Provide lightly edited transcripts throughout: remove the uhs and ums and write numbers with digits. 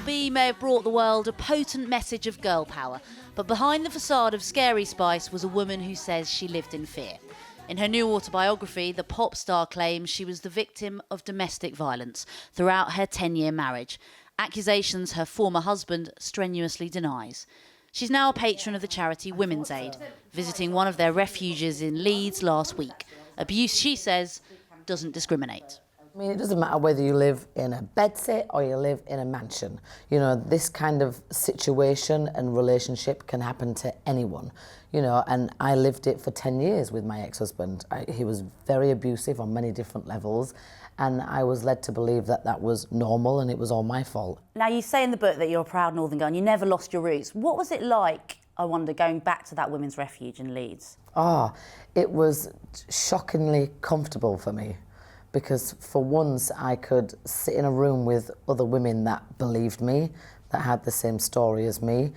B may have brought the world a potent message of girl power, but behind the facade of Scary Spice was a woman who says she lived in fear. In her new autobiography, the pop star claims she was the victim of domestic violence throughout her 10-year marriage, accusations her former husband strenuously denies. She's now a patron of the charity Women's Aid, visiting one of their refuges in Leeds last week. Abuse, she says, doesn't discriminate. I mean, it doesn't matter whether you live in a bedsit or you live in a mansion. You know, this kind of situation and relationship can happen to anyone, you know, and I lived it for 10 years with my ex-husband. He was very abusive on many different levels, and I was led to believe that that was normal and it was all my fault. Now, you say in the book that you're a proud Northern girl and you never lost your roots. What was it like, I wonder, going back to that women's refuge in Leeds? It was shockingly comfortable for me, because for once I could sit in a room with other women that believed me, that had the same story as me,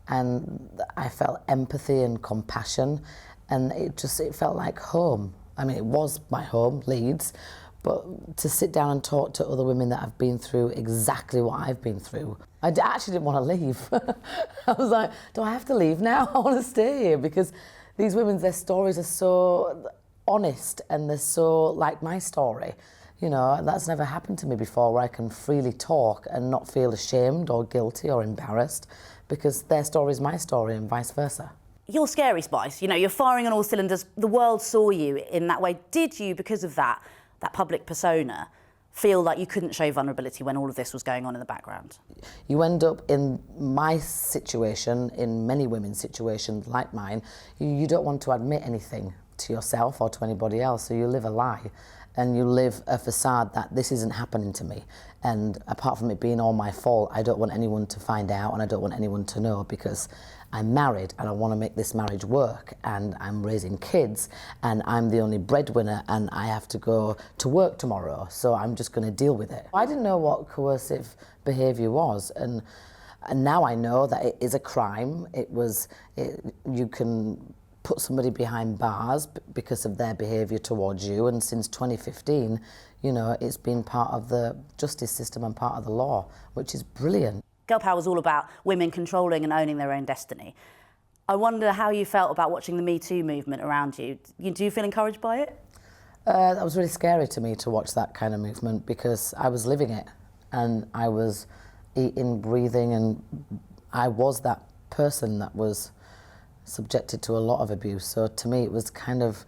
and I felt empathy and compassion, and it felt like home. I mean, it was my home, Leeds, but to sit down and talk to other women that have been through exactly what I've been through. I actually didn't want to leave. I was like, do I have to leave now? I want to stay here, because these women, their stories are so honest and they're so like my story. You know, that's never happened to me before, where I can freely talk and not feel ashamed or guilty or embarrassed, because their story is my story and vice versa. You're Scary Spice, you know, you're firing on all cylinders. The world saw you in that way. Did you, because of that public persona, feel like you couldn't show vulnerability when all of this was going on in the background? You end up in my situation, in many women's situations like mine, you don't want to admit anything to yourself or to anybody else, so you live a lie and you live a facade that this isn't happening to me, and apart from it being all my fault, I don't want anyone to find out and I don't want anyone to know, because I'm married and I want to make this marriage work, and I'm raising kids and I'm the only breadwinner and I have to go to work tomorrow, so I'm just going to deal with it. I didn't know what coercive behaviour was, and now I know that it is a crime. You can put somebody behind bars because of their behaviour towards you, and since 2015, you know, it's been part of the justice system and part of the law, which is brilliant. Girl power was all about women controlling and owning their own destiny. I wonder how you felt about watching the Me Too movement around you. Do you feel encouraged by it? That was really scary to me, to watch that kind of movement, because I was living it and I was eating, breathing, and I was that person that was subjected to a lot of abuse. So to me, it was kind of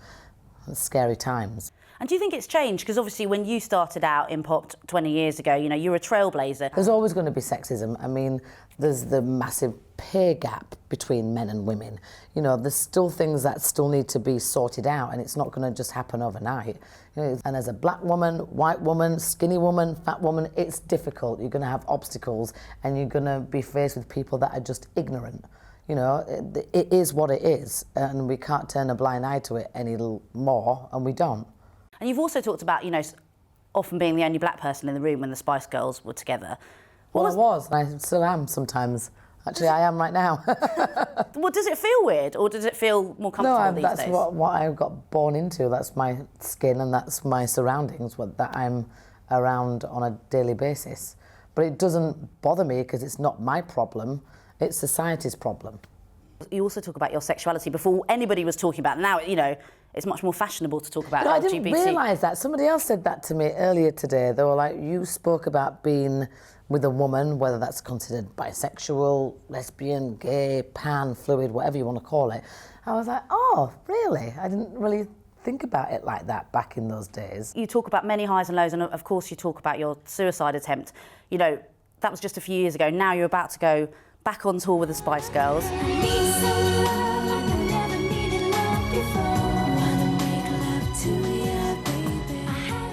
scary times. And do you think it's changed? Because obviously when you started out in pop 20 years ago, you know, you're a trailblazer. There's always going to be sexism. I mean, there's the massive pay gap between men and women. You know, there's still things that still need to be sorted out, and it's not going to just happen overnight. You know, and as a black woman, white woman, skinny woman, fat woman, it's difficult. You're going to have obstacles and you're going to be faced with people that are just ignorant. You know, it is what it is, and we can't turn a blind eye to it any more, and we don't. And you've also talked about, you know, often being the only black person in the room when the Spice Girls were together. I was, and I still am sometimes. Actually, I am right now. Well, does it feel weird, or does it feel more comfortable these days? That's what I got born into. That's my skin and that's my surroundings, that I'm around on a daily basis. But it doesn't bother me, because it's not my problem. It's society's problem. You also talk about your sexuality before anybody was talking about it. Now, you know, it's much more fashionable to talk about LGBT. I didn't realise that. Somebody else said that to me earlier today. They were like, you spoke about being with a woman, whether that's considered bisexual, lesbian, gay, pan, fluid, whatever you want to call it. I was like, oh, really? I didn't really think about it like that back in those days. You talk about many highs and lows, and of course you talk about your suicide attempt. You know, that was just a few years ago. Now you're about to go back on tour with the Spice Girls.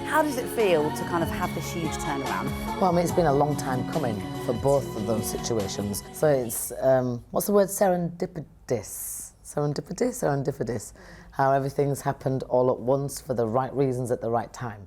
How does it feel to kind of have this huge turnaround? Well, I mean, it's been a long time coming for both of those situations. So it's, what's the word, serendipitous? Serendipitous? Serendipitous. How everything's happened all at once for the right reasons at the right time.